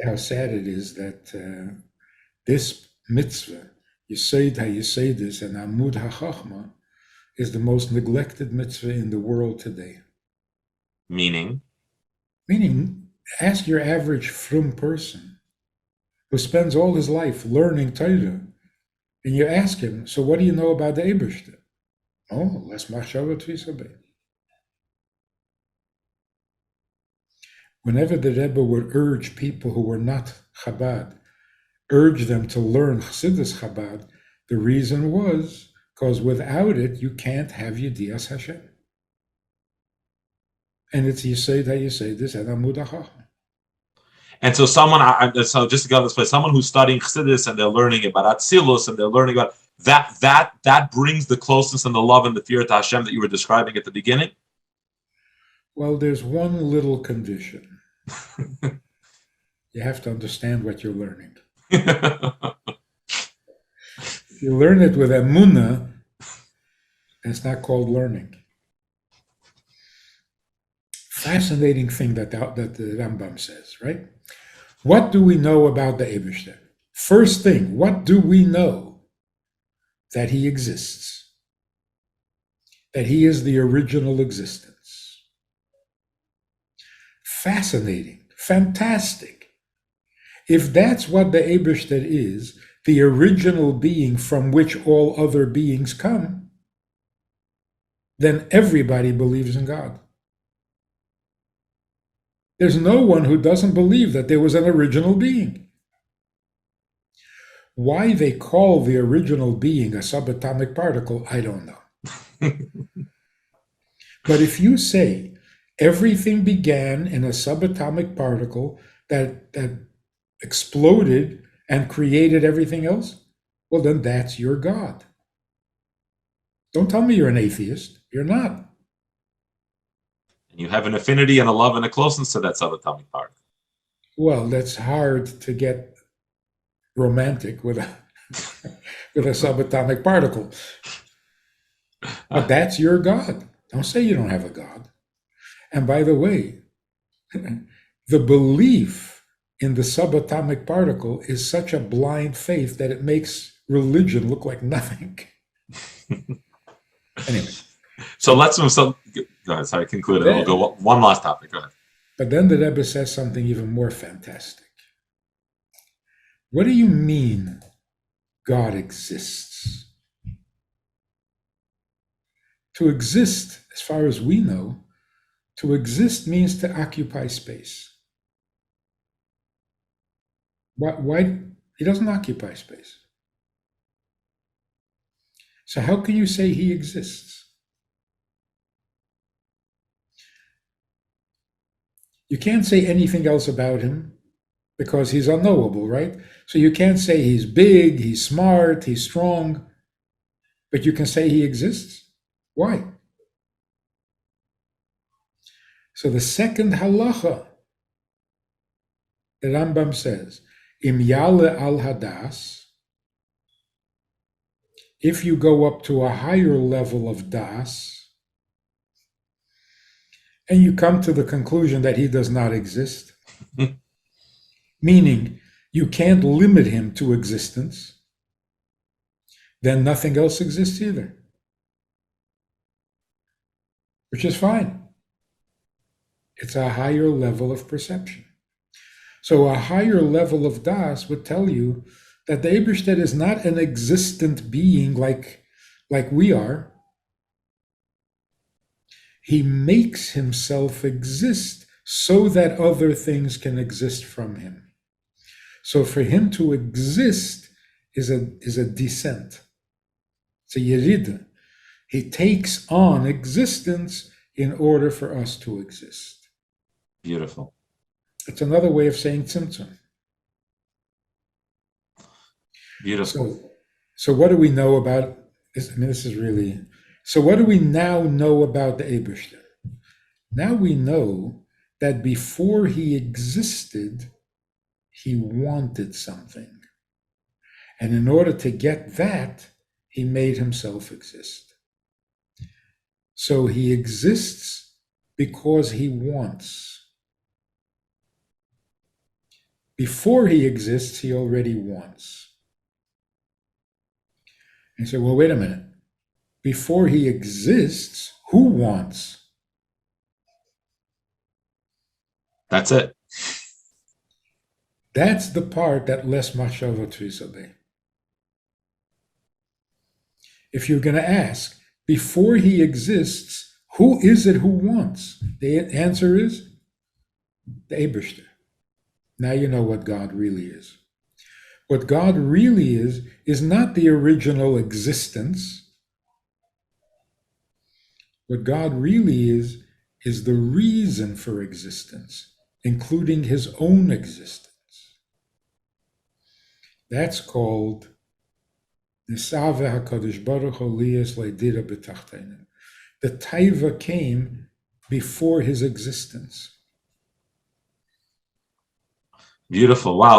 How sad it is that this mitzvah, Yesod HaYesodis and Amud HaChachma, is the most neglected mitzvah in the world today. Meaning, ask your average frum person who spends all his life learning Torah, and you ask him, so what do you know about the Eibishter? Oh, less machshava tfisabe. Whenever the Rebbe would urge people who were not Chabad, urge them to learn Chassidus Chabad, the reason was because without it, you can't have Yedias Hashem. And it's Yesod HaYesodis and Amud HaChachma. and so so just to go this place, someone who's studying Chassidus and they're learning about Atzilus and they're learning about that brings the closeness and the love and the fear to Hashem that you were describing at the beginning. Well, there's one little condition. You have to understand what you're learning. If you learn it with emunah, it's not called learning. Fascinating thing that the Rambam says, right? What do we know about the Eibishter? First thing, what do we know? That he exists. That he is the original existence. Fascinating, fantastic. If that's what the Eibishter is, the original being from which all other beings come, then everybody believes in God. There's no one who doesn't believe that there was an original being. Why they call the original being a subatomic particle, I don't know. But if you say everything began in a subatomic particle that exploded and created everything else, well, then that's your God. Don't tell me you're an atheist. You're not. And you have an affinity and a love and a closeness to that subatomic particle. Well, that's hard to get romantic with a with a subatomic particle. But that's your God. Don't say you don't have a God. And by the way, the belief in the subatomic particle is such a blind faith that it makes religion look like nothing. Anyway. So let's move. So go ahead. Sorry, conclude it. We'll go one last topic. Go ahead. But then the Rebbe says something even more fantastic. What do you mean God exists? To exist, as far as we know, to exist means to occupy space. Why? He doesn't occupy space. So how can you say he exists? You can't say anything else about him because he's unknowable, right? So you can't say he's big, he's smart, he's strong, but you can say he exists. Why? So the second halacha, the Rambam says, Im yale al hadas, if you go up to a higher level of das, and you come to the conclusion that he does not exist, meaning you can't limit him to existence, then nothing else exists either, which is fine. It's a higher level of perception. So a higher level of das would tell you that the Eibishter is not an existent being like we are. He makes himself exist so that other things can exist from him. So for him to exist is a descent. It's a yerida. He takes on existence in order for us to exist. Beautiful. It's another way of saying tzimtzum. Beautiful. So what do we know about this? I mean, this is really... So what do we now know about the Eibishter? Now we know that before he existed, he wanted something. And in order to get that, he made himself exist. So he exists because he wants. Before he exists, he already wants. And so, well, wait a minute. Before he exists, who wants? That's it. That's the part that less machshava tvisade. If you're going to ask, before he exists, who is it who wants? The answer is the Eibishter. Now you know what God really is. What God really is not the original existence. What God really is the reason for existence, including his own existence. That's called Nisave HaKadosh Baruch Hu Liyas Leidira B'Tachteinu. The taiva came before his existence. Beautiful. Wow.